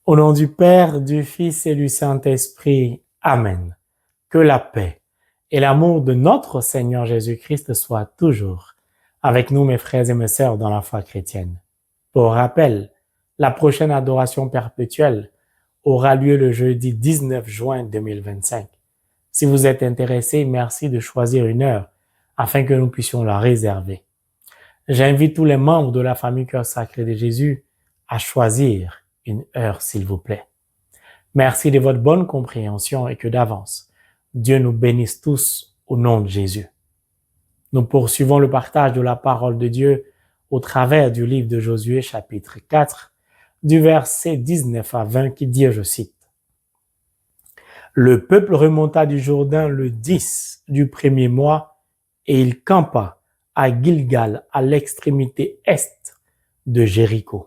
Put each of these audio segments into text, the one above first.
Au nom du Père, du Fils et du Saint-Esprit. Amen. Que la paix et l'amour de notre Seigneur Jésus-Christ soient toujours avec nous, mes frères et mes sœurs, dans la foi chrétienne. Pour rappel, la prochaine adoration perpétuelle aura lieu le jeudi 19 juin 2025. Si vous êtes intéressé, merci de choisir une heure afin que nous puissions la réserver. J'invite tous les membres de la famille Cœur Sacré de Jésus à choisir une heure, s'il vous plaît. Merci de votre bonne compréhension et que d'avance, Dieu nous bénisse tous au nom de Jésus. Nous poursuivons le partage de la parole de Dieu au travers du livre de Josué, chapitre 4, du verset 19 à 20, qui dit, je cite, « Le peuple remonta du Jourdain le 10 du premier mois et il campa à Gilgal, à l'extrémité est de Jéricho.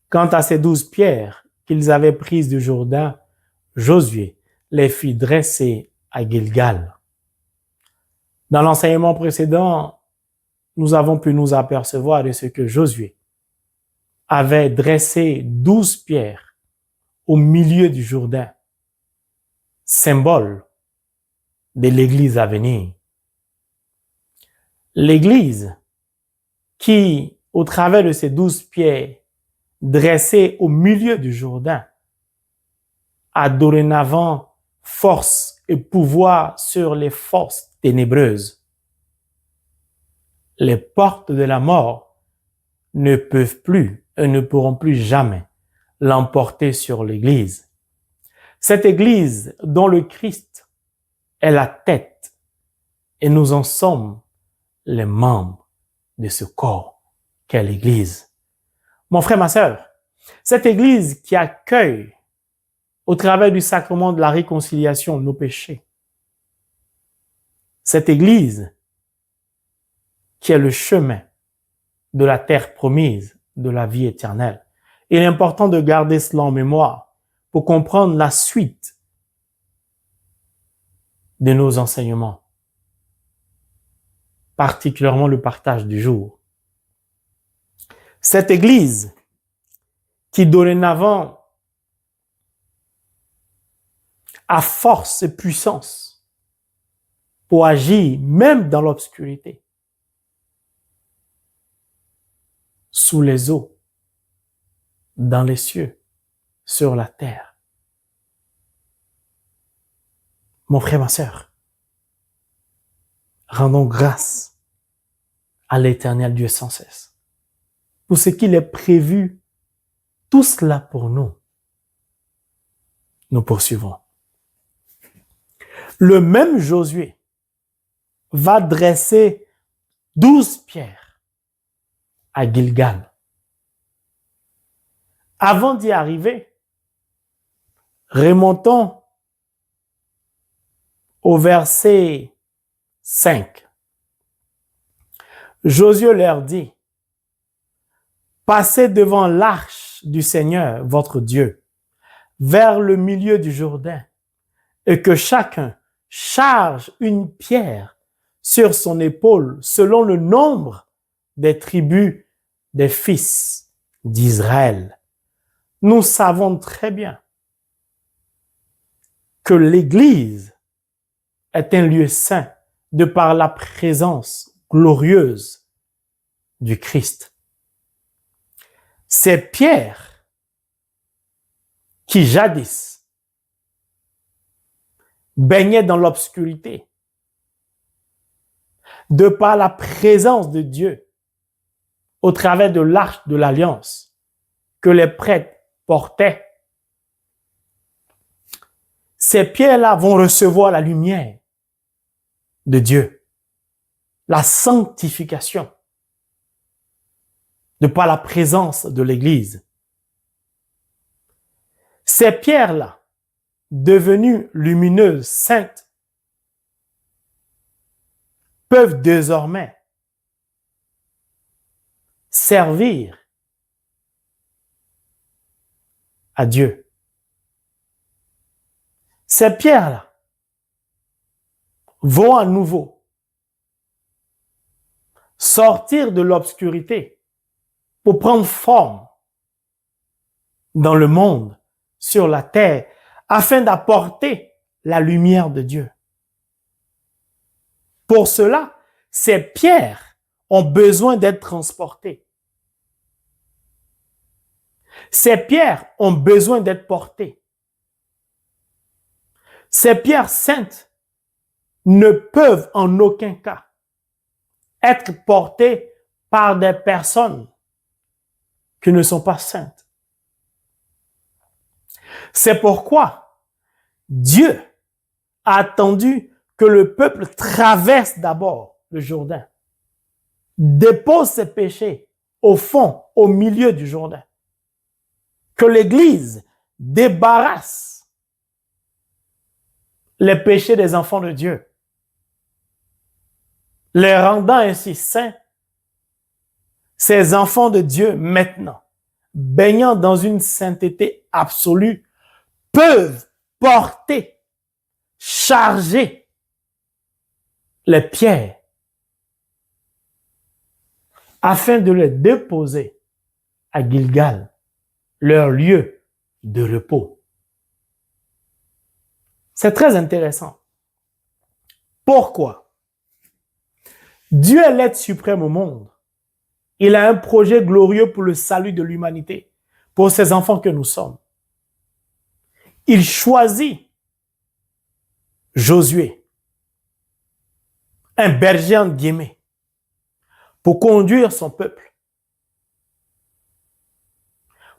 Quant à ces 12 pierres qu'ils avaient prises du Jourdain, Josué les fit dresser à Gilgal. » Dans l'enseignement précédent, nous avons pu nous apercevoir de ce que Josué avait dressé 12 pierres au milieu du Jourdain, symbole de l'Église à venir. L'Église qui, au travers de ces 12 pierres dressées au milieu du Jourdain, a dorénavant force et pouvoir sur les forces ténébreuses. Les portes de la mort ne peuvent plus et ne pourront plus jamais l'emporter sur l'Église. Cette Église dont le Christ est la tête et nous en sommes les membres de ce corps qu'est l'Église. Mon frère, ma sœur, cette Église qui accueille au travers du sacrement de la réconciliation nos péchés, cette Église qui est le chemin de la terre promise, de la vie éternelle. Il est important de garder cela en mémoire pour comprendre la suite de nos enseignements, particulièrement le partage du jour. Cette Église qui dorénavant a force et puissance pour agir même dans l'obscurité, sous les eaux, dans les cieux, sur la terre. Mon frère, ma sœur, rendons grâce à l'Éternel Dieu sans cesse pour ce qu'il est prévu, tout cela pour nous. Nous poursuivons. Le même Josué va dresser 12 pierres à Gilgal. Avant d'y arriver, remontons au verset 5. Josué leur dit, « Passez devant l'arche du Seigneur, votre Dieu, vers le milieu du Jourdain, et que chacun charge une pierre sur son épaule selon le nombre des tribus des fils d'Israël. » Nous savons très bien que l'Église est un lieu saint de par la présence glorieuse du Christ. Ces pierres qui jadis baignaient dans l'obscurité, de par la présence de Dieu au travers de l'arche de l'Alliance que les prêtres portaient, ces pierres-là vont recevoir la lumière de Dieu, la sanctification, de par la présence de l'Église. Ces pierres-là, devenues lumineuses, saintes, peuvent désormais servir à Dieu. Ces pierres-là vont à nouveau sortir de l'obscurité pour prendre forme dans le monde sur la terre afin d'apporter la lumière de Dieu. Pour cela, ces pierres ont besoin d'être transportées. Ces pierres ont besoin d'être portées. Ces pierres saintes ne peuvent en aucun cas être portées par des personnes qui ne sont pas saintes. C'est pourquoi Dieu a attendu que le peuple traverse d'abord le Jourdain, dépose ses péchés au fond, au milieu du Jourdain, que l'Église débarrasse les péchés des enfants de Dieu, les rendant ainsi saints, ces enfants de Dieu maintenant, baignant dans une sainteté absolue, peuvent porter, charger les pierres afin de les déposer à Gilgal, leur lieu de repos. C'est très intéressant. Pourquoi? Dieu est l'être suprême au monde. Il a un projet glorieux pour le salut de l'humanité, pour ces enfants que nous sommes. Il choisit Josué, un berger entre guillemets, pour conduire son peuple,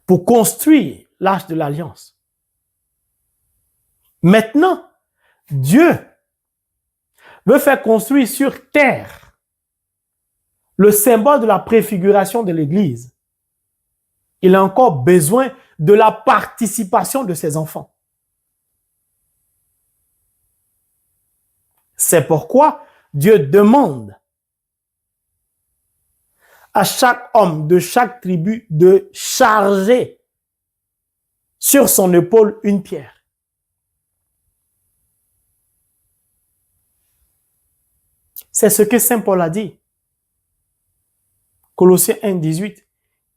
pour construire l'arche de l'alliance. Maintenant, Dieu veut faire construire sur terre le symbole de la préfiguration de l'Église. Il a encore besoin de la participation de ses enfants. C'est pourquoi Dieu demande à chaque homme de chaque tribu de charger sur son épaule une pierre. C'est ce que Saint Paul a dit. Colossiens 1, 18.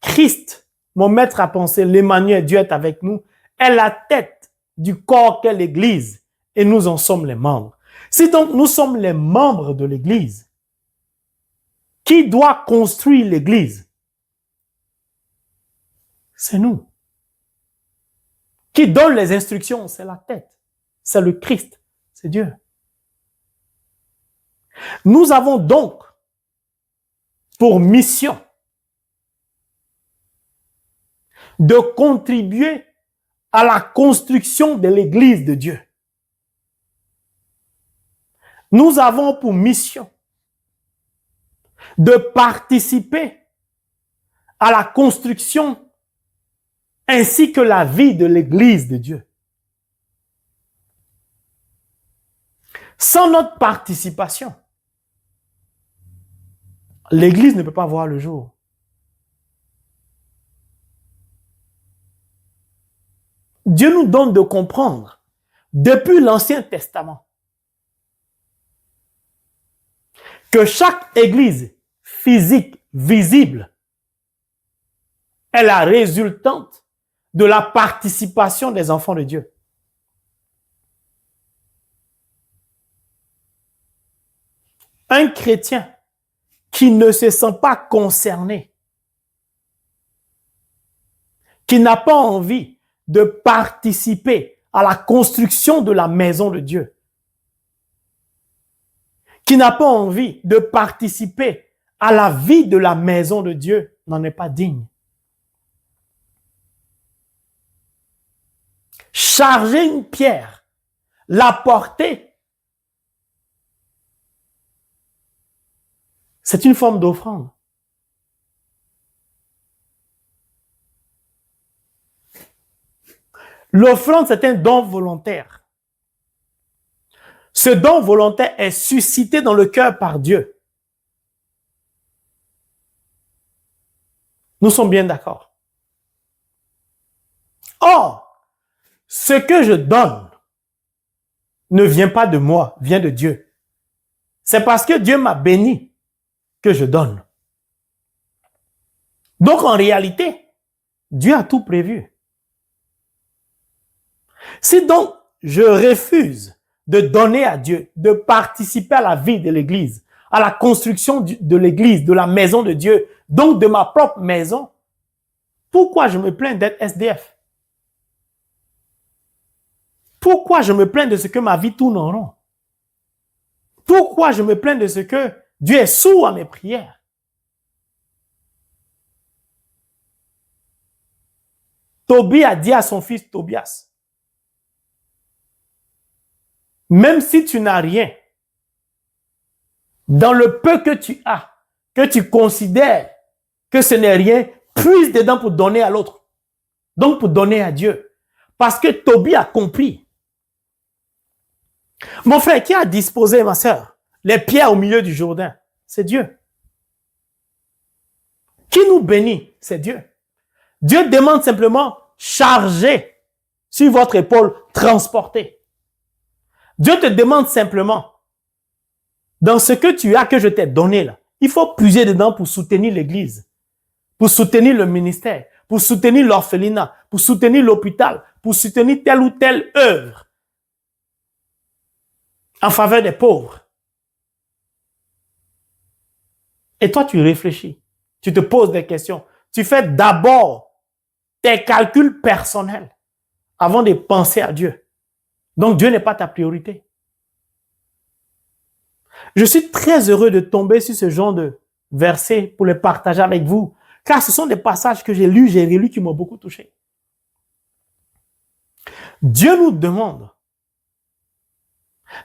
Christ, mon maître à penser, l'Emmanuel, Dieu est avec nous, est la tête du corps qu'est l'Église et nous en sommes les membres. Si donc nous sommes les membres de l'Église, qui doit construire l'Église? C'est nous. Qui donne les instructions? C'est la tête. C'est le Christ. C'est Dieu. Nous avons donc pour mission de contribuer à la construction de l'Église de Dieu. Nous avons pour mission de participer à la construction ainsi que la vie de l'Église de Dieu. Sans notre participation, l'Église ne peut pas voir le jour. Dieu nous donne de comprendre, depuis l'Ancien Testament, que chaque Église physique, visible, est la résultante de la participation des enfants de Dieu. Un chrétien qui ne se sent pas concerné, qui n'a pas envie de participer à la construction de la maison de Dieu, qui n'a pas envie de participer à la vie de la maison de Dieu, n'en est pas digne. Charger une pierre, la porter, c'est une forme d'offrande. L'offrande, c'est un don volontaire. Ce don volontaire est suscité dans le cœur par Dieu. Nous sommes bien d'accord. Or, ce que je donne ne vient pas de moi, vient de Dieu. C'est parce que Dieu m'a béni que je donne. Donc, en réalité, Dieu a tout prévu. Si donc je refuse de donner à Dieu, de participer à la vie de l'Église, à la construction de l'Église, de la maison de Dieu, donc de ma propre maison, pourquoi je me plains d'être SDF? Pourquoi je me plains de ce que ma vie tourne en rond? Pourquoi je me plains de ce que Dieu est sourd à mes prières? Tobie a dit à son fils Tobias, même si tu n'as rien, dans le peu que tu as, que tu considères que ce n'est rien, puise dedans pour donner à l'autre. Donc pour donner à Dieu. Parce que Tobie a compris. Mon frère, qui a disposé, ma sœur, les pierres au milieu du Jourdain? C'est Dieu. Qui nous bénit? C'est Dieu. Dieu demande simplement charger sur votre épaule, transporter. Dieu te demande simplement, dans ce que tu as que je t'ai donné là, il faut puiser dedans pour soutenir l'Église, pour soutenir le ministère, pour soutenir l'orphelinat, pour soutenir l'hôpital, pour soutenir telle ou telle œuvre en faveur des pauvres. Et toi, tu réfléchis, tu te poses des questions, tu fais d'abord tes calculs personnels avant de penser à Dieu. Donc Dieu n'est pas ta priorité. Je suis très heureux de tomber sur ce genre de versets pour les partager avec vous, car ce sont des passages que j'ai lus, j'ai relus, qui m'ont beaucoup touché. Dieu nous demande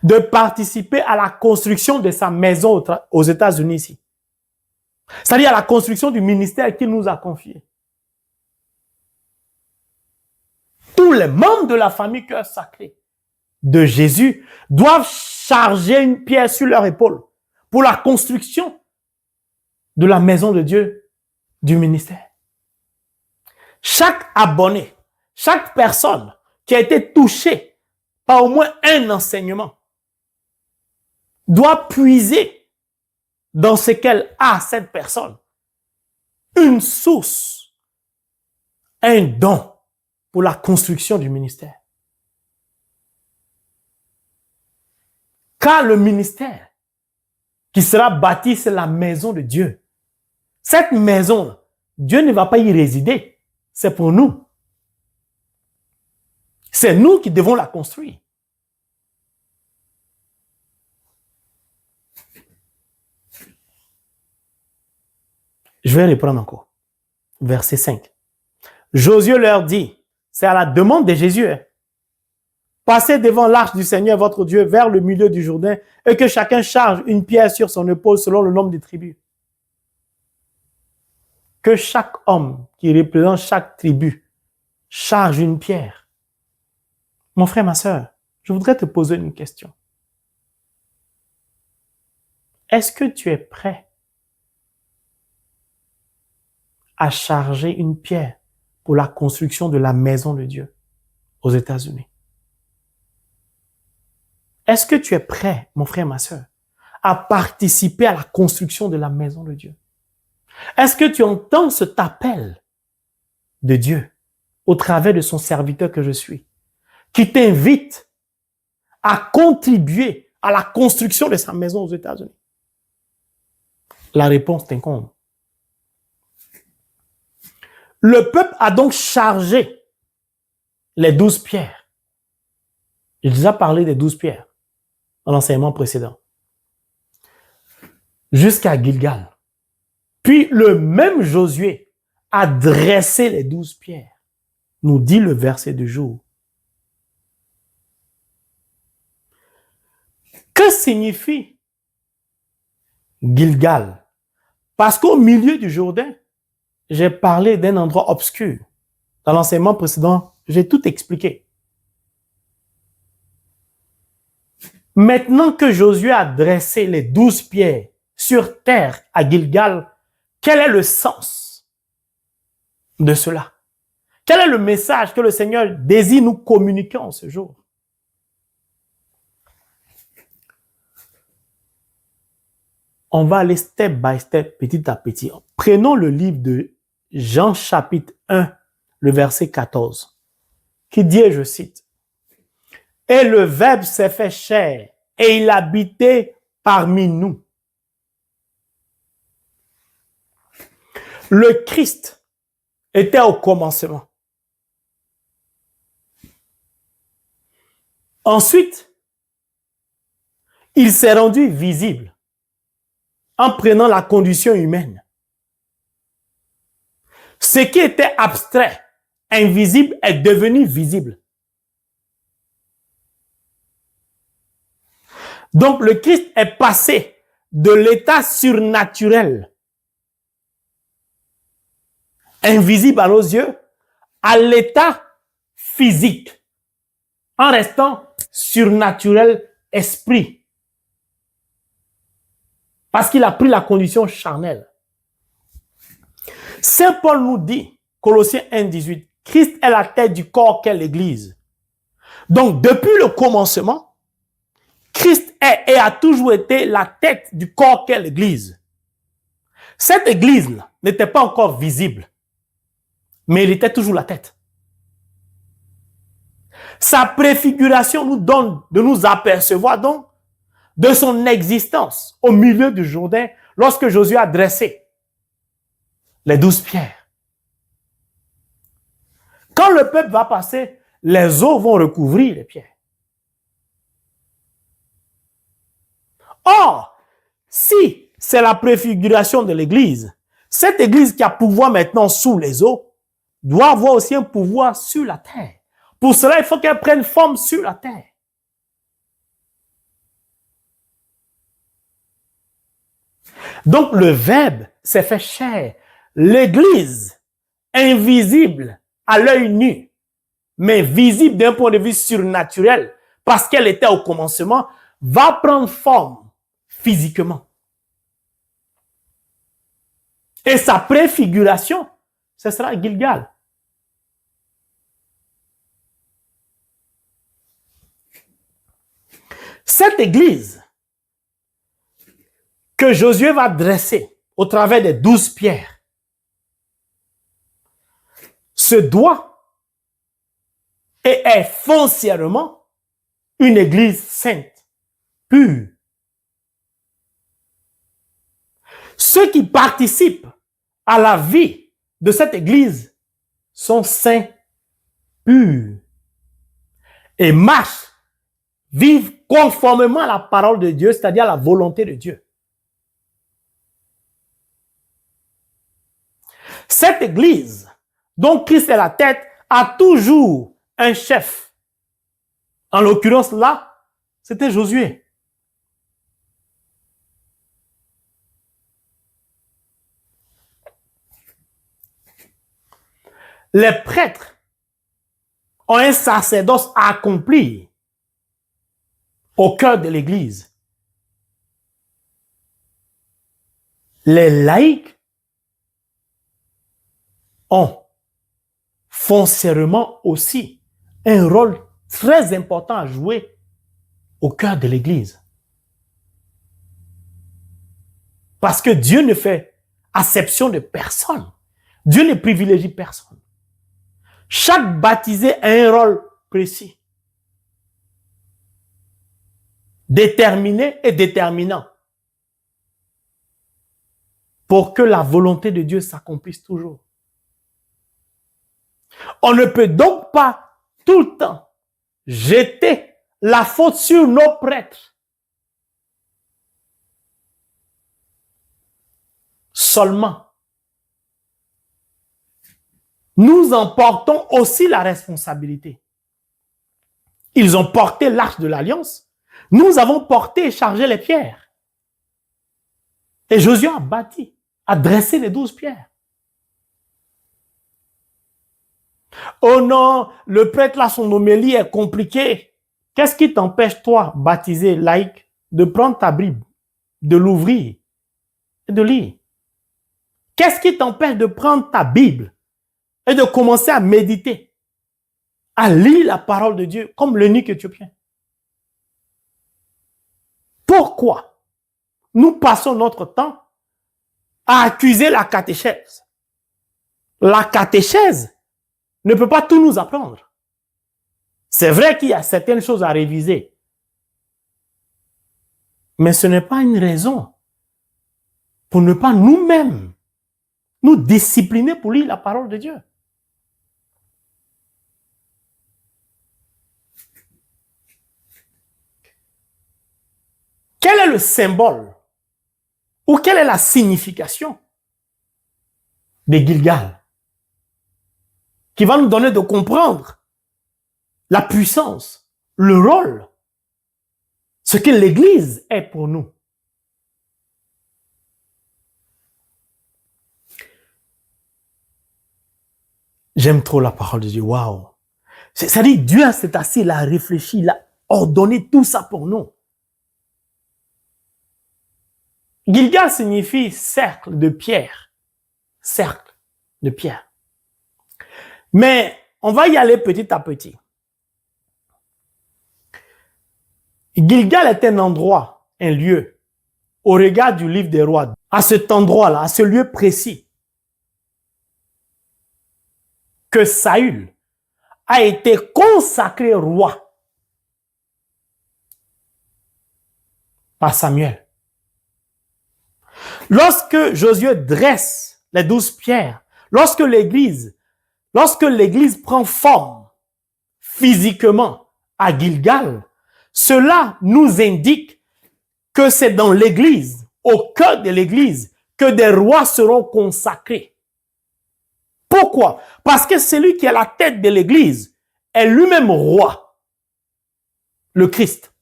de participer à la construction de sa maison aux États-Unis ici. C'est-à-dire à la construction du ministère qu'il nous a confié. Tous les membres de la famille Cœur Sacré de Jésus doivent charger une pierre sur leur épaule pour la construction de la maison de Dieu, du ministère. Chaque abonné, chaque personne qui a été touchée par au moins un enseignement doit puiser dans ce qu'elle a, cette personne, une source, un don pour la construction du ministère. Car le ministère qui sera bâti, c'est la maison de Dieu. Cette maison, Dieu ne va pas y résider. C'est pour nous. C'est nous qui devons la construire. Je vais reprendre encore. Verset 5. Josué leur dit, c'est à la demande de Jésus, passez devant l'arche du Seigneur votre Dieu vers le milieu du Jourdain et que chacun charge une pierre sur son épaule selon le nombre des tribus. Que chaque homme qui représente chaque tribu charge une pierre. Mon frère, ma sœur, je voudrais te poser une question. Est-ce que tu es prêt à charger une pierre pour la construction de la maison de Dieu aux États-Unis? Est-ce que tu es prêt, mon frère, ma sœur, à participer à la construction de la maison de Dieu? Est-ce que tu entends cet appel de Dieu au travers de son serviteur que je suis, qui t'invite à contribuer à la construction de sa maison aux États-Unis? La réponse t'incombe. Le peuple a donc chargé les 12 pierres. J'ai déjà parlé des 12 pierres dans l'enseignement précédent. Jusqu'à Gilgal. Puis le même Josué a dressé les 12 pierres, nous dit le verset du jour. Que signifie Gilgal? Parce qu'au milieu du Jourdain, j'ai parlé d'un endroit obscur. Dans l'enseignement précédent, j'ai tout expliqué. Maintenant que Josué a dressé les 12 pierres sur terre à Gilgal, quel est le sens de cela? Quel est le message que le Seigneur désire nous communiquer en ce jour? On va aller step by step, petit à petit. Prenons le livre de Jean chapitre 1, le verset 14, qui dit, je cite, Et le Verbe s'est fait chair et il habitait parmi nous. Le Christ était au commencement. Ensuite, il s'est rendu visible en prenant la condition humaine. Ce qui était abstrait, invisible, est devenu visible. Donc, le Christ est passé de l'état surnaturel, invisible à nos yeux, à l'état physique, en restant surnaturel esprit. Parce qu'il a pris la condition charnelle. Saint Paul nous dit, Colossiens 1,18, Christ est la tête du corps qu'est l'Église. Donc, depuis le commencement, Christ est et a toujours été la tête du corps qu'est l'Église. Cette Église-là n'était pas encore visible, mais il était toujours la tête. Sa préfiguration nous donne de nous apercevoir donc de son existence au milieu du Jourdain lorsque Josué a dressé les 12 pierres. Quand le peuple va passer, les eaux vont recouvrir les pierres. Or, si c'est la préfiguration de l'Église, cette Église qui a pouvoir maintenant sous les eaux doit avoir aussi un pouvoir sur la terre. Pour cela, il faut qu'elle prenne forme sur la terre. Donc, le Verbe s'est fait chair. L'Église, invisible à l'œil nu, mais visible d'un point de vue surnaturel, parce qu'elle était au commencement, va prendre forme physiquement. Et sa préfiguration, ce sera Gilgal. Cette église que Josué va dresser au travers des 12 pierres se doit et est foncièrement une église sainte, pure. Ceux qui participent à la vie de cette église sont saints, purs et marchent, vivent conformément à la parole de Dieu, c'est-à-dire à la volonté de Dieu. Cette église, dont Christ est la tête, a toujours un chef. En l'occurrence là, c'était Josué. Les prêtres ont un sacerdoce à accomplir au cœur de l'Église. Les laïcs ont foncièrement aussi un rôle très important à jouer au cœur de l'Église. Parce que Dieu ne fait acception de personne. Dieu ne privilégie personne. Chaque baptisé a un rôle précis, déterminé et déterminant, pour que la volonté de Dieu s'accomplisse toujours. On ne peut donc pas tout le temps jeter la faute sur nos prêtres. Seulement, nous en portons aussi la responsabilité. Ils ont porté l'arche de l'alliance. Nous avons porté et chargé les pierres. Et Josué a bâti, a dressé les 12 pierres. Oh non, le prêtre là, son homélie est compliquée. Qu'est-ce qui t'empêche, toi, baptisé, laïc, de prendre ta Bible, de l'ouvrir et de lire? Qu'est-ce qui t'empêche de prendre ta Bible et de commencer à méditer, à lire la parole de Dieu comme l'eunuque éthiopien? Pourquoi nous passons notre temps à accuser la catéchèse? La catéchèse ne peut pas tout nous apprendre. C'est vrai qu'il y a certaines choses à réviser. Mais ce n'est pas une raison pour ne pas nous-mêmes nous discipliner pour lire la parole de Dieu. Quel est le symbole ou quelle est la signification de Gilgal qui va nous donner de comprendre la puissance, le rôle, ce que l'Église est pour nous. J'aime trop la parole de Dieu. Waouh! C'est-à-dire, Dieu s'est assis, il a réfléchi, il a ordonné tout ça pour nous. Gilgal signifie cercle de pierre. Cercle de pierre. Mais on va y aller petit à petit. Gilgal est un endroit, un lieu, au regard du livre des rois, à cet endroit-là, à ce lieu précis, que Saül a été consacré roi par Samuel. Lorsque Josué dresse les 12 pierres, lorsque l'Église prend forme physiquement à Gilgal, cela nous indique que c'est dans l'Église, au cœur de l'Église, que des rois seront consacrés. Pourquoi? Parce que celui qui est la tête de l'Église est lui-même roi, le Christ.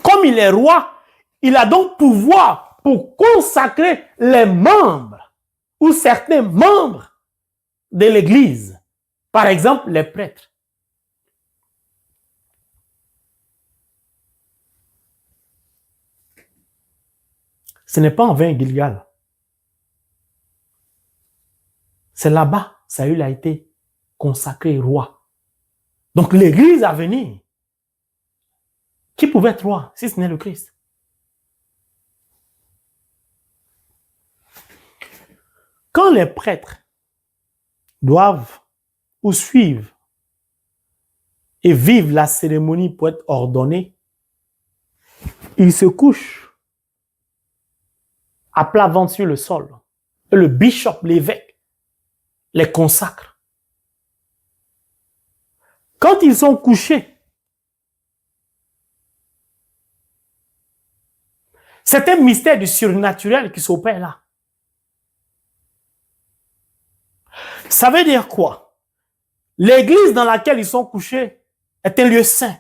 Comme il est roi, il a donc pouvoir pour consacrer les membres ou certains membres de l'Église. Par exemple, les prêtres. Ce n'est pas en vain Gilgal. C'est là-bas, Saül a été consacré roi. Donc l'Église à venir, qui pouvait être roi si ce n'est le Christ? Quand les prêtres doivent ou suivent et vivent la cérémonie pour être ordonnés, ils se couchent à plat ventre sur le sol. Et le bishop, l'évêque, les consacre. Quand ils sont couchés, c'est un mystère du surnaturel qui s'opère là. Ça veut dire quoi? L'église dans laquelle ils sont couchés est un lieu saint.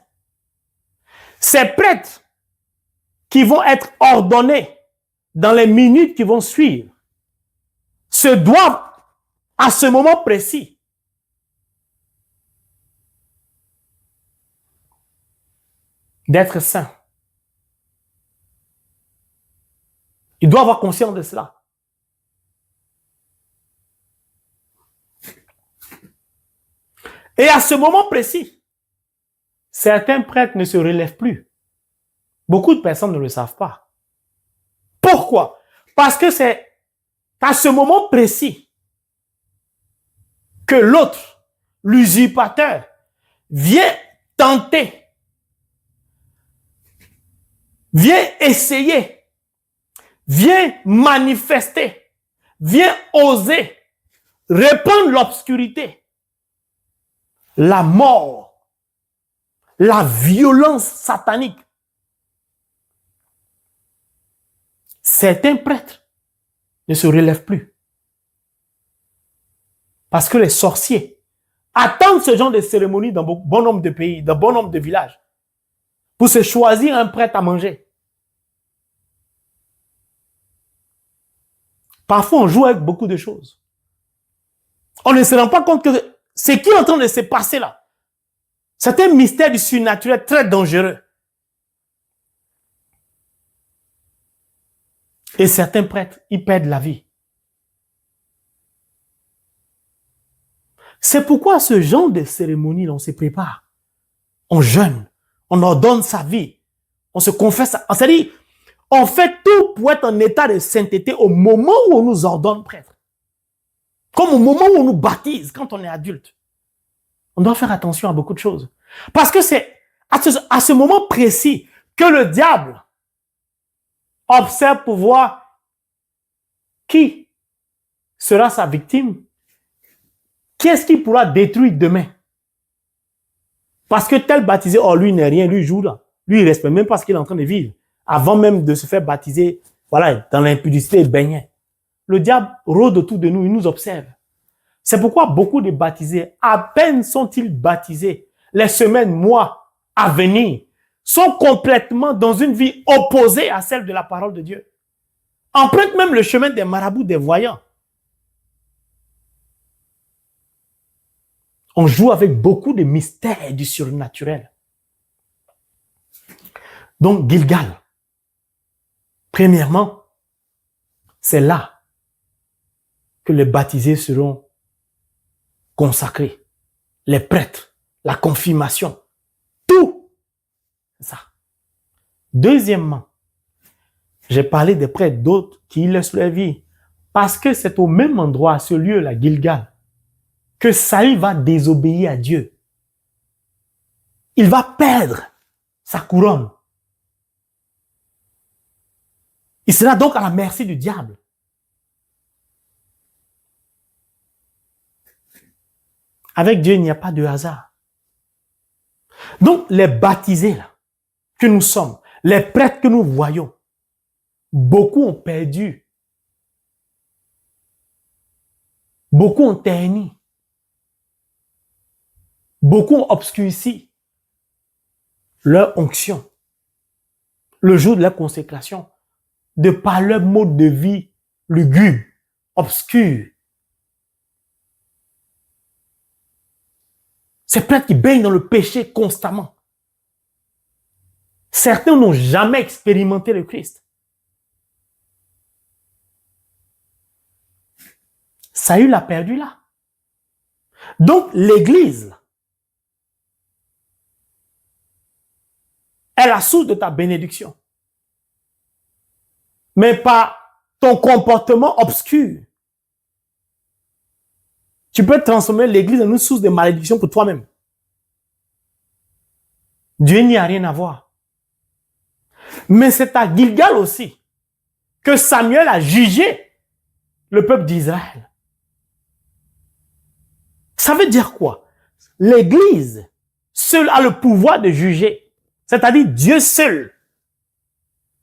Ces prêtres qui vont être ordonnés dans les minutes qui vont suivre se doivent à ce moment précis d'être saints. Ils doivent avoir conscience de cela. Et à ce moment précis, certains prêtres ne se relèvent plus. Beaucoup de personnes ne le savent pas. Pourquoi? Parce que c'est à ce moment précis que l'autre, l'usurpateur, vient tenter, vient essayer, vient manifester, vient oser répandre l'obscurité, la mort, la violence satanique. Certains prêtres ne se relèvent plus. Parce que les sorciers attendent ce genre de cérémonie dans bon nombre de pays, dans bon nombre de villages, pour se choisir un prêtre à manger. Parfois, on joue avec beaucoup de choses. On ne se rend pas compte que ce qui est en train de se passer là, c'est un mystère du surnaturel très dangereux. Et certains prêtres, ils perdent la vie. C'est pourquoi ce genre de cérémonie, on se prépare. On jeûne, on ordonne sa vie, on se confesse. C'est-à-dire, on fait tout pour être en état de sainteté au moment où on nous ordonne prêtre. Comme au moment où on nous baptise quand on est adulte. On doit faire attention à beaucoup de choses. Parce que c'est à ce moment précis que le diable observe pour voir qui sera sa victime. Qui est-ce qui pourra détruire demain? Parce que tel baptisé, oh lui n'est rien, lui joue là. Lui il ne respecte même pas ce qu'il est en train de vivre. Avant même de se faire baptiser, voilà, dans l'impudicité, il baignait. Le diable rôde autour de nous, il nous observe. C'est pourquoi beaucoup de baptisés, à peine sont-ils baptisés, les semaines, mois à venir, sont complètement dans une vie opposée à celle de la parole de Dieu. Empruntent même le chemin des marabouts, des voyants. On joue avec beaucoup de mystères du surnaturel. Donc, Gilgal, premièrement, c'est là que les baptisés seront consacrés. Les prêtres, la confirmation, tout. C'est ça. Deuxièmement, j'ai parlé des prêtres, d'autres qui laissent leur vie. Parce que c'est au même endroit, à ce lieu-là, Gilgal, que Saül va désobéir à Dieu. Il va perdre sa couronne. Il sera donc à la merci du diable. Avec Dieu, il n'y a pas de hasard. Donc, les baptisés là, que nous sommes, les prêtres que nous voyons, beaucoup ont perdu. Beaucoup ont terni. Beaucoup ont obscurci leur onction, le jour de la consécration, de par leur mode de vie lugubre, obscur. Ces prêtres qui baignent dans le péché constamment. Certains n'ont jamais expérimenté le Christ. Saül a perdu là. Donc l'Église est la source de ta bénédiction. Mais pas ton comportement obscur. Tu peux transformer l'Église en une source de malédiction pour toi-même. Dieu n'y a rien à voir. Mais c'est à Gilgal aussi que Samuel a jugé le peuple d'Israël. Ça veut dire quoi? L'Église seule a le pouvoir de juger. C'est-à-dire Dieu seul.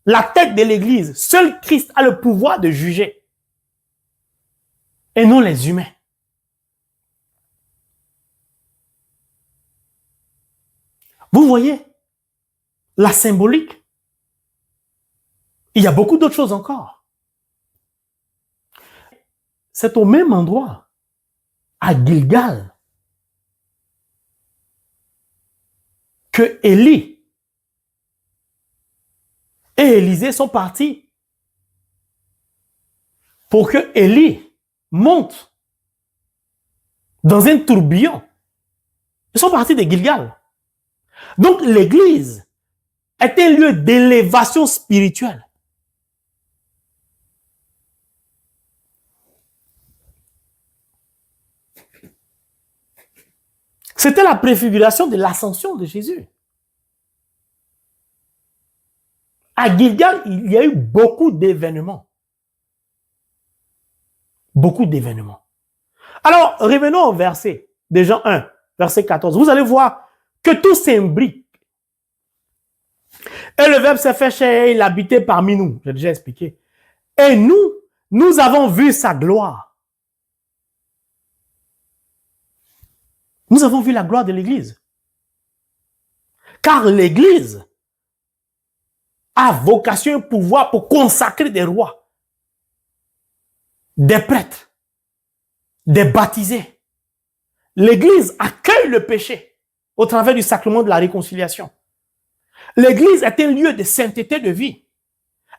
La tête de l'Église, seul Christ a le pouvoir de juger. Et non les humains. Vous voyez la symbolique? Il y a beaucoup d'autres choses encore. C'est au même endroit, à Gilgal, que Élie et Élisée sont partis pour que Élie monte dans un tourbillon. Ils sont partis de Gilgal. Donc l'église est un lieu d'élévation spirituelle. C'était la préfiguration de l'ascension de Jésus. À Gilgal, il y a eu beaucoup d'événements. Beaucoup d'événements. Alors, revenons au verset de Jean 1, verset 14. Vous allez voir que tout s'imbrique. Et le Verbe s'est fait chair, il habitait parmi nous. J'ai déjà expliqué. Et nous avons vu sa gloire. Nous avons vu la gloire de l'Église. Car l'Église a vocation et pouvoir pour consacrer des rois, des prêtres, des baptisés. L'Église accueille le péché au travers du sacrement de la réconciliation. L'Église est un lieu de sainteté de vie,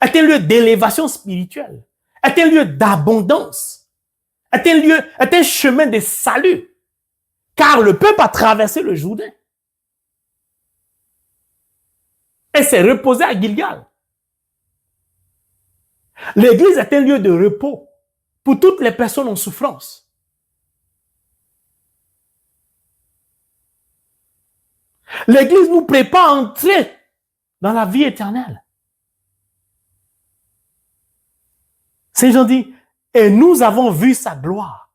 est un lieu d'élévation spirituelle, est un lieu d'abondance, est un chemin de salut. Car le peuple a traversé le Jourdain et s'est reposé à Gilgal. L'église est un lieu de repos pour toutes les personnes en souffrance. L'Église nous prépare à entrer dans la vie éternelle. Saint Jean dit, et nous avons vu sa gloire.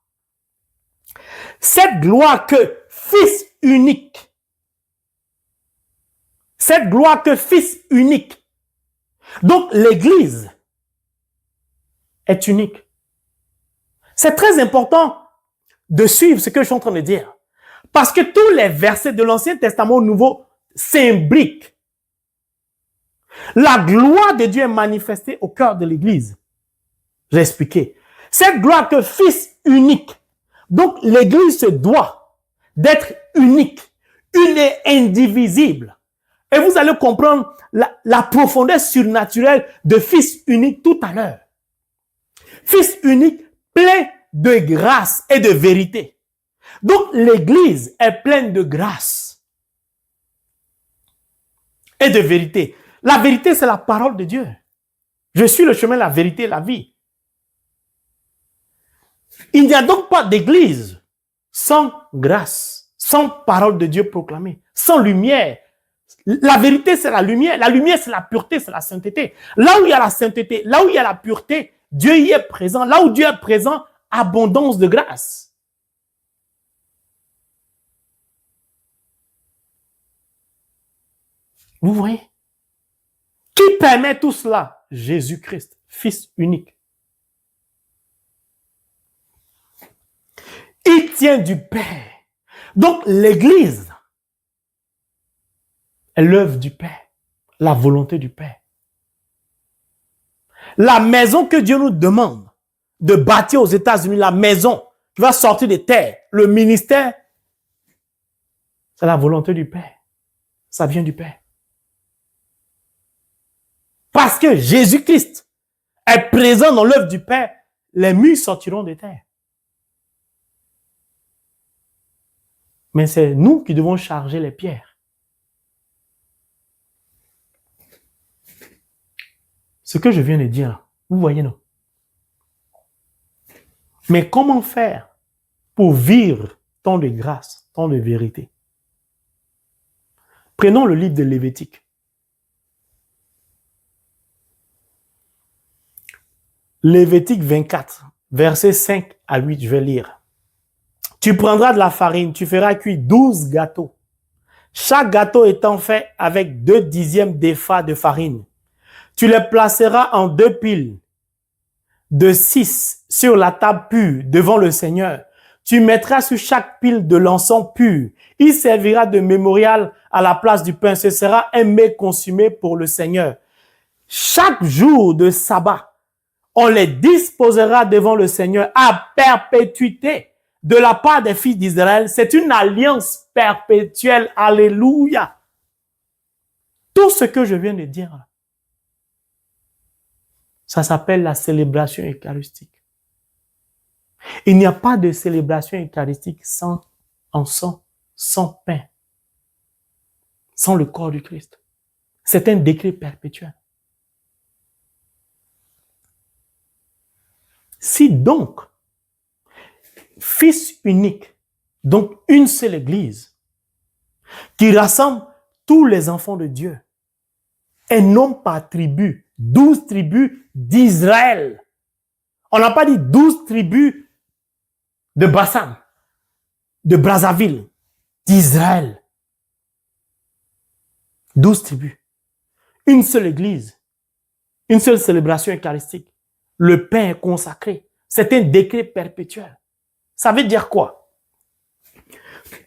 Cette gloire que Fils unique. Cette gloire que Fils unique. Donc l'Église est unique. C'est très important de suivre ce que je suis en train de dire. Parce que tous les versets de l'Ancien Testament au Nouveau s'imbriquent. La gloire de Dieu est manifestée au cœur de l'Église. J'ai expliqué. Cette gloire que Fils unique. Donc l'Église se doit d'être unique, une et indivisible. Et vous allez comprendre la profondeur surnaturelle de Fils unique tout à l'heure. Fils unique plein de grâce et de vérité. Donc l'Église est pleine de grâce et de vérité. La vérité, c'est la parole de Dieu. Je suis le chemin, la vérité et la vie. Il n'y a donc pas d'église sans grâce, sans parole de Dieu proclamée, sans lumière. La vérité, c'est la lumière. La lumière, c'est la pureté, c'est la sainteté. Là où il y a la sainteté, là où il y a la pureté, Dieu y est présent. Là où Dieu est présent, abondance de grâce. Vous voyez? Qui permet tout cela? Jésus-Christ, Fils unique. Il tient du Père. Donc l'Église est l'œuvre du Père, la volonté du Père. La maison que Dieu nous demande de bâtir aux États-Unis, la maison qui va sortir des terres, le ministère, c'est la volonté du Père. Ça vient du Père. Parce que Jésus-Christ est présent dans l'œuvre du Père, les murs sortiront des terres. Mais c'est nous qui devons charger les pierres. Ce que je viens de dire, vous voyez, non? Mais comment faire pour vivre tant de grâce, tant de vérité? Prenons le livre de Lévitique. Lévitique 24, versets 5 à 8, je vais lire. Tu prendras de la farine, tu feras cuire 12 gâteaux. Chaque gâteau étant fait avec 2 dixièmes d'épha de farine. Tu les placeras en 2 piles de 6 sur la table pure devant le Seigneur. Tu mettras sur chaque pile de l'encens pur. Il servira de mémorial à la place du pain. Ce sera un mets consumé pour le Seigneur. Chaque jour de sabbat, on les disposera devant le Seigneur à perpétuité. De la part des fils d'Israël, c'est une alliance perpétuelle. Alléluia. Tout ce que je viens de dire, ça s'appelle la célébration eucharistique. Il n'y a pas de célébration eucharistique sans encens, sans pain, sans le corps du Christ. C'est un décret perpétuel. Si donc, Fils unique, donc une seule église, qui rassemble tous les enfants de Dieu, et non par tribu, 12 tribus d'Israël. On n'a pas dit 12 tribus de Bassan, de Brazzaville, d'Israël. 12 tribus. Une seule église, une seule célébration eucharistique. Le pain est consacré. C'est un décret perpétuel. Ça veut dire quoi?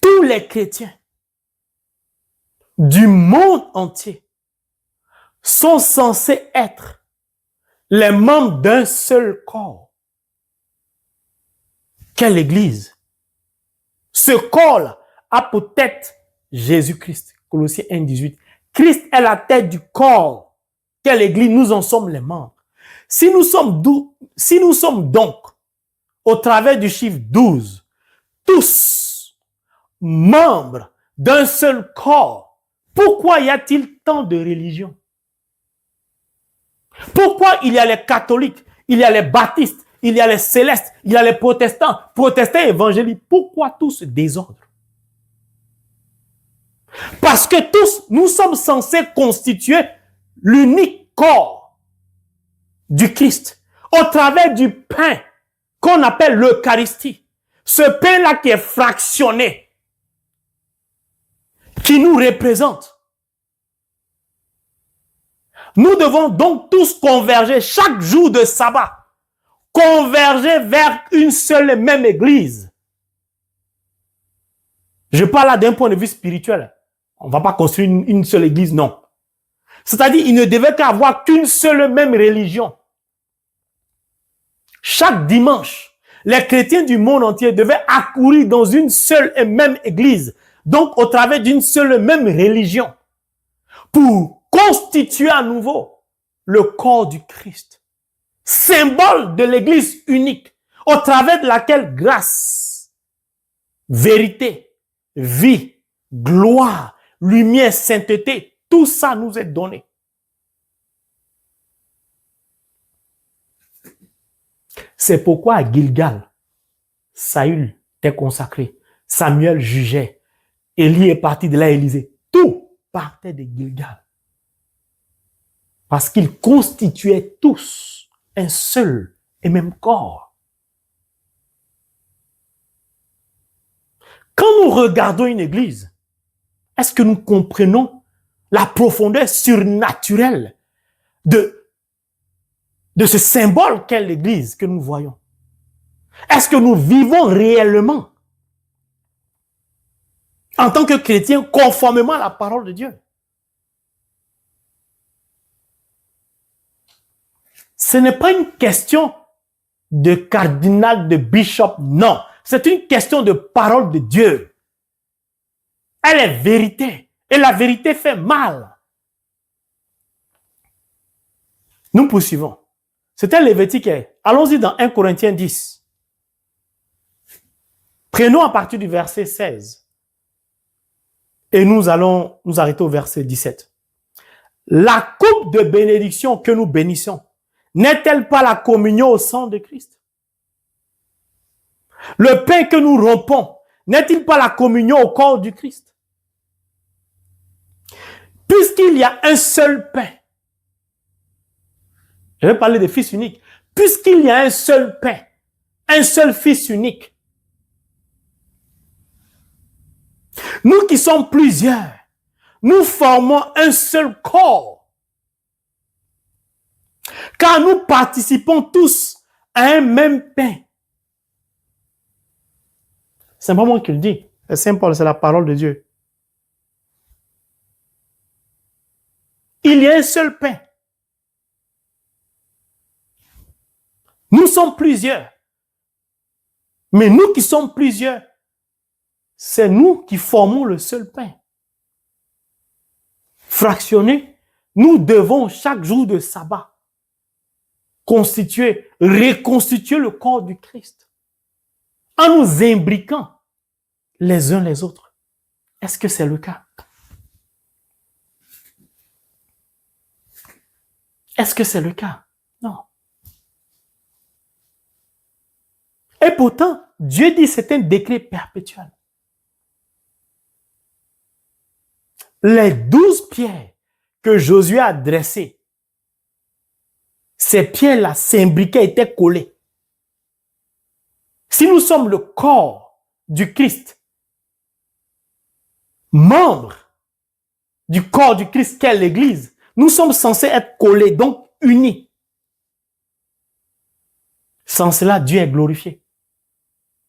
Tous les chrétiens du monde entier sont censés être les membres d'un seul corps. Quelle église? Ce corps a pour tête Jésus-Christ. Colossiens 1,18. Christ est la tête du corps. Quelle église? Nous en sommes les membres. Si nous sommes donc au travers du chiffre 12, tous membres d'un seul corps, pourquoi y a-t-il tant de religions? Pourquoi il y a les catholiques, il y a les baptistes, il y a les célestes, il y a les protestants évangéliques? Pourquoi tout ce désordre? Parce que tous, nous sommes censés constituer l'unique corps du Christ au travers du pain qu'on appelle l'Eucharistie. Ce pain-là qui est fractionné, qui nous représente. Nous devons donc tous converger chaque jour de sabbat, converger vers une seule et même église. Je parle là d'un point de vue spirituel. On ne va pas construire une seule église, non. C'est-à-dire, il ne devait qu'avoir qu'une seule même religion. Chaque dimanche, les chrétiens du monde entier devaient accourir dans une seule et même église, donc au travers d'une seule et même religion, pour constituer à nouveau le corps du Christ, symbole de l'église unique, au travers de laquelle grâce, vérité, vie, gloire, lumière, sainteté, tout ça nous est donné. C'est pourquoi à Gilgal, Saül était consacré, Samuel jugeait, Élie est parti de là, Élysée. Tout partait de Gilgal. Parce qu'ils constituaient tous un seul et même corps. Quand nous regardons une église, est-ce que nous comprenons la profondeur surnaturelle de ce symbole qu'est l'église que nous voyons? Est-ce que nous vivons réellement en tant que chrétiens conformément à la parole de Dieu? Ce n'est pas une question de cardinal, de bishop, non. C'est une question de parole de Dieu. Elle est vérité. Et la vérité fait mal. Nous poursuivons. C'était Lévitique. Allons-y dans 1 Corinthiens 10. Prenons à partir du verset 16. Et nous allons nous arrêter au verset 17. La coupe de bénédiction que nous bénissons, n'est-elle pas la communion au sang de Christ? Le pain que nous rompons, n'est-il pas la communion au corps du Christ? Puisqu'il y a un seul pain, je vais parler de fils unique, puisqu'il y a un seul pain, un seul fils unique, nous qui sommes plusieurs, nous formons un seul corps. Car nous participons tous à un même pain. C'est pas moi qui le dis. C'est Saint Paul, c'est la parole de Dieu. Il y a un seul pain. Nous sommes plusieurs. Mais nous qui sommes plusieurs, c'est nous qui formons le seul pain. Fractionné, nous devons chaque jour de sabbat constituer, reconstituer le corps du Christ en nous imbriquant les uns les autres. Est-ce que c'est le cas? Est-ce que c'est le cas? Non. Et pourtant, Dieu dit que c'est un décret perpétuel. Les 12 pierres que Josué a dressées, ces pierres-là s'imbriquaient, étaient collées. Si nous sommes le corps du Christ, membre du corps du Christ qu'est l'Église, nous sommes censés être collés, donc unis. Sans cela, Dieu est glorifié.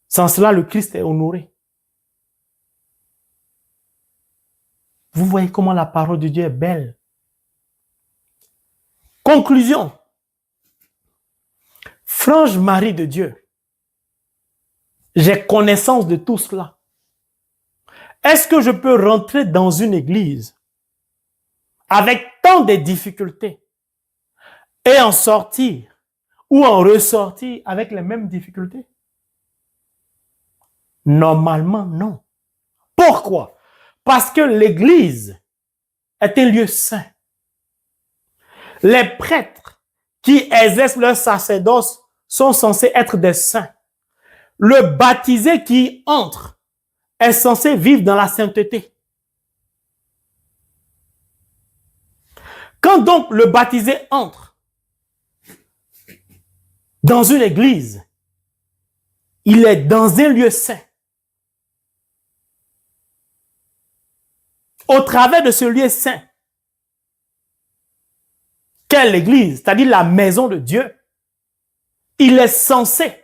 Sans cela, le Christ est honoré. Vous voyez comment la parole de Dieu est belle. Conclusion. Franche Marie de Dieu, j'ai connaissance de tout cela. Est-ce que je peux rentrer dans une église avec tant de difficultés et en sortir ou en ressortir avec les mêmes difficultés? Normalement, non. Pourquoi? Parce que l'église est un lieu saint. Les prêtres qui exercent leur sacerdoce sont censés être des saints. Le baptisé qui entre est censé vivre dans la sainteté. Quand donc le baptisé entre dans une église, il est dans un lieu saint. Au travers de ce lieu saint, qu'est l'église, c'est-à-dire la maison de Dieu, il est censé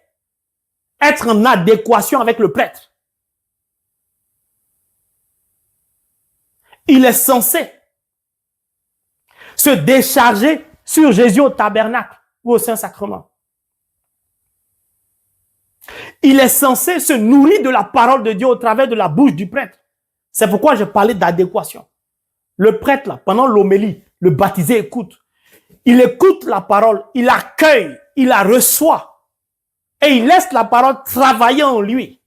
être en adéquation avec le prêtre. Il est censé se décharger sur Jésus au tabernacle ou au Saint-Sacrement. Il est censé se nourrir de la parole de Dieu au travers de la bouche du prêtre. C'est pourquoi je parlais d'adéquation. Le prêtre, là, pendant l'homélie, le baptisé écoute. Il écoute la parole, il accueille, il la reçoit. Et il laisse la parole travailler en lui.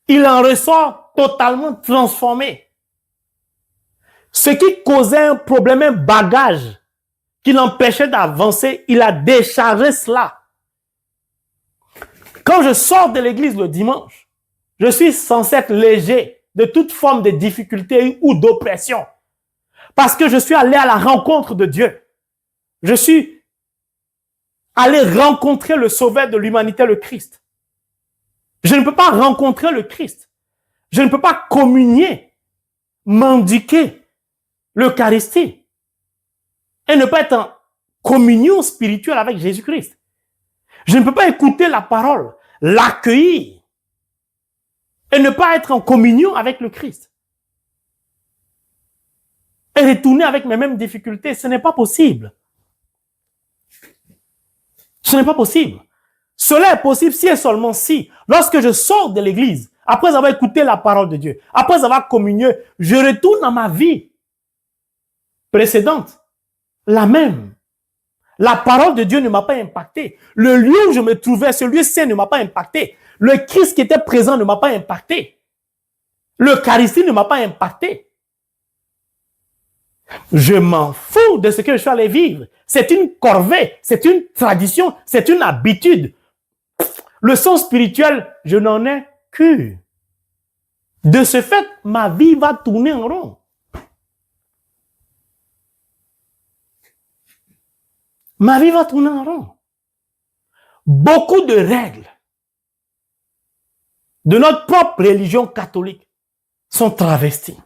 Il en ressort totalement transformé. Ce qui causait un problème, un bagage qui l'empêchait d'avancer, il a déchargé cela. Quand je sors de l'église le dimanche, je suis censé être léger de toute forme de difficulté ou d'oppression. Parce que je suis allé à la rencontre de Dieu. Je suis allé rencontrer le sauveur de l'humanité, le Christ. Je ne peux pas rencontrer le Christ. Je ne peux pas communier, mendiquer l'Eucharistie et ne pas être en communion spirituelle avec Jésus-Christ. Je ne peux pas écouter la parole, l'accueillir et ne pas être en communion avec le Christ. Et retourner avec mes mêmes difficultés, ce n'est pas possible. Ce n'est pas possible. Cela est possible si et seulement si, lorsque je sors de l'église, après avoir écouté la parole de Dieu, après avoir communié, je retourne dans ma vie précédente, la même. La parole de Dieu ne m'a pas impacté. Le lieu où je me trouvais, ce lieu saint ne m'a pas impacté. Le Christ qui était présent ne m'a pas impacté. L'Eucharistie ne m'a pas impacté. Je m'en fous de ce que je suis allé vivre. C'est une corvée, c'est une tradition, c'est une habitude. Le sens spirituel, je n'en ai que. De ce fait, ma vie va tourner en rond. Ma vie va tourner en rond. Beaucoup de règles de notre propre religion catholique sont travesties.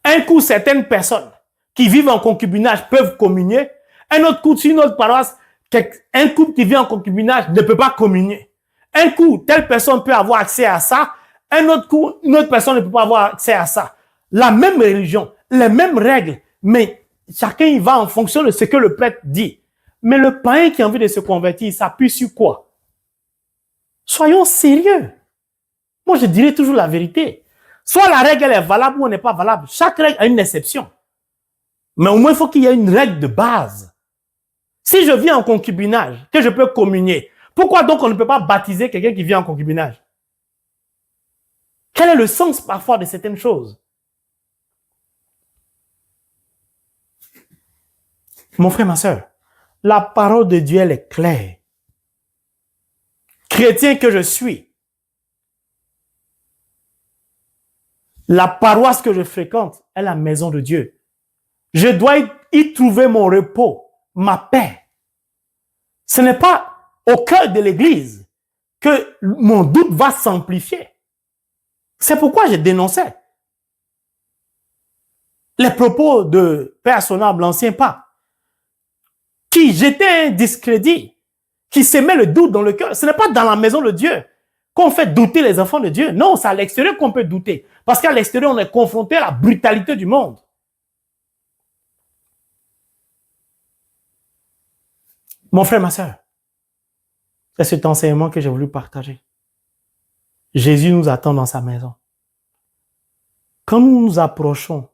Un coup, certaines personnes qui vivent en concubinage peuvent communier. Un autre coup, sur une autre paroisse, un couple qui vit en concubinage ne peut pas communier. Un coup, telle personne peut avoir accès à ça. Un autre coup, une autre personne ne peut pas avoir accès à ça. La même religion, les mêmes règles, mais chacun y va en fonction de ce que le prêtre dit. Mais le païen qui a envie de se convertir, il s'appuie sur quoi? Soyons sérieux. Moi, je dirais toujours la vérité. Soit la règle elle est valable ou elle n'est pas valable. Chaque règle a une exception. Mais au moins, il faut qu'il y ait une règle de base. Si je vis en concubinage, que je peux communier, pourquoi donc on ne peut pas baptiser quelqu'un qui vit en concubinage? Quel est le sens parfois de certaines choses? Mon frère, ma soeur, la parole de Dieu, elle est claire. Chrétien que je suis, la paroisse que je fréquente est la maison de Dieu. Je dois y trouver mon repos, ma paix. Ce n'est pas au cœur de l'Église que mon doute va s'amplifier. C'est pourquoi j'ai dénoncé les propos de Père Sonable, l'ancien pape, qui jetaient un discrédit, qui s'émet le doute dans le cœur. Ce n'est pas dans la maison de Dieu qu'on fait douter les enfants de Dieu. Non, c'est à l'extérieur qu'on peut douter. Parce qu'à l'extérieur, on est confronté à la brutalité du monde. Mon frère, ma soeur, c'est cet enseignement que j'ai voulu partager. Jésus nous attend dans sa maison. Quand nous nous approchons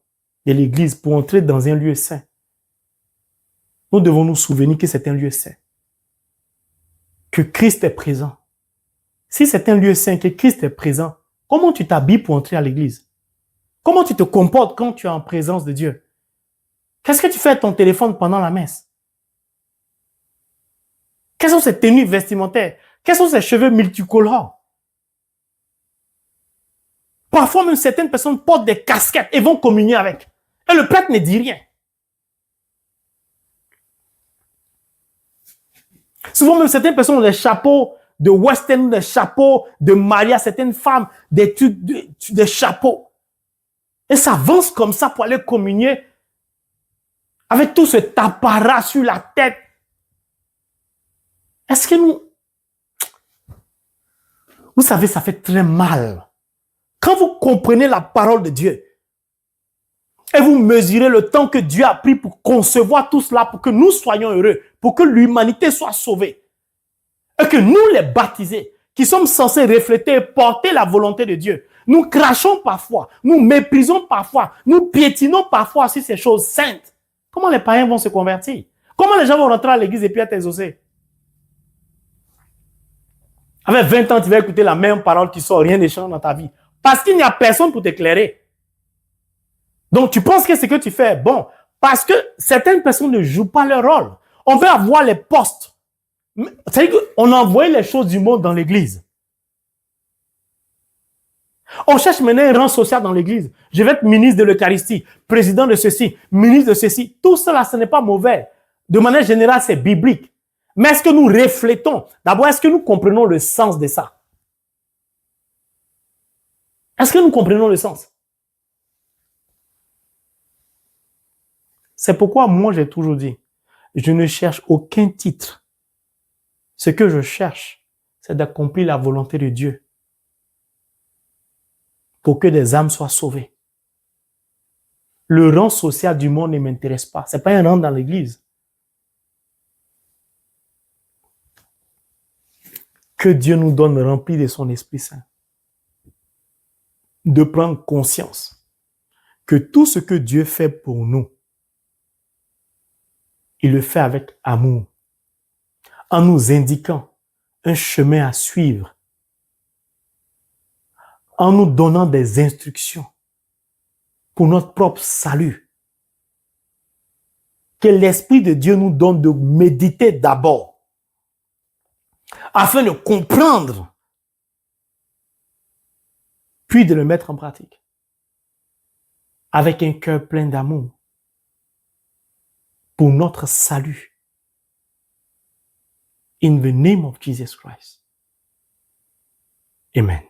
de l'église pour entrer dans un lieu saint, nous devons nous souvenir que c'est un lieu saint. Que Christ est présent. Si c'est un lieu saint, que Christ est présent, comment tu t'habilles pour entrer à l'église? Comment tu te comportes quand tu es en présence de Dieu? Qu'est-ce que tu fais avec ton téléphone pendant la messe? Quelles sont ces tenues vestimentaires? Quels sont ces cheveux multicolores? Parfois même certaines personnes portent des casquettes et vont communier avec. Et le prêtre ne dit rien. Souvent même certaines personnes ont des chapeaux de western, des chapeaux de Maria, certaines femmes, des chapeaux. Et ça avance comme ça pour aller communier avec tout cet apparat sur la tête. Est-ce que nous... Vous savez, ça fait très mal. Quand vous comprenez la parole de Dieu et vous mesurez le temps que Dieu a pris pour concevoir tout cela, pour que nous soyons heureux, pour que l'humanité soit sauvée, et que nous, les baptisés, qui sommes censés refléter et porter la volonté de Dieu, nous crachons parfois, nous méprisons parfois, nous piétinons parfois sur ces choses saintes. Comment les païens vont se convertir? Comment les gens vont rentrer à l'église et puis être exaucés? Avec 20 ans, tu vas écouter la même parole qui sort, rien ne change dans ta vie. Parce qu'il n'y a personne pour t'éclairer. Donc, tu penses que ce que tu fais est bon. Parce que certaines personnes ne jouent pas leur rôle. On veut avoir les postes. C'est-à-dire qu'on envoie les choses du monde dans l'église. On cherche maintenant un rang social dans l'église. Je vais être ministre de l'Eucharistie, président de ceci, ministre de ceci. Tout cela, ce n'est pas mauvais. De manière générale, c'est biblique. Mais est-ce que nous reflétons? D'abord, est-ce que nous comprenons le sens de ça? Est-ce que nous comprenons le sens? C'est pourquoi moi, j'ai toujours dit, je ne cherche aucun titre. Ce que je cherche, c'est d'accomplir la volonté de Dieu pour que des âmes soient sauvées. Le rang social du monde ne m'intéresse pas. Ce n'est pas un rang dans l'église. Que Dieu nous donne rempli de son Esprit Saint. De prendre conscience que tout ce que Dieu fait pour nous, il le fait avec amour, en nous indiquant un chemin à suivre, en nous donnant des instructions pour notre propre salut. Que l'Esprit de Dieu nous donne de méditer d'abord, afin de comprendre, puis de le mettre en pratique, avec un cœur plein d'amour, pour notre salut. In the name of Jesus Christ. Amen.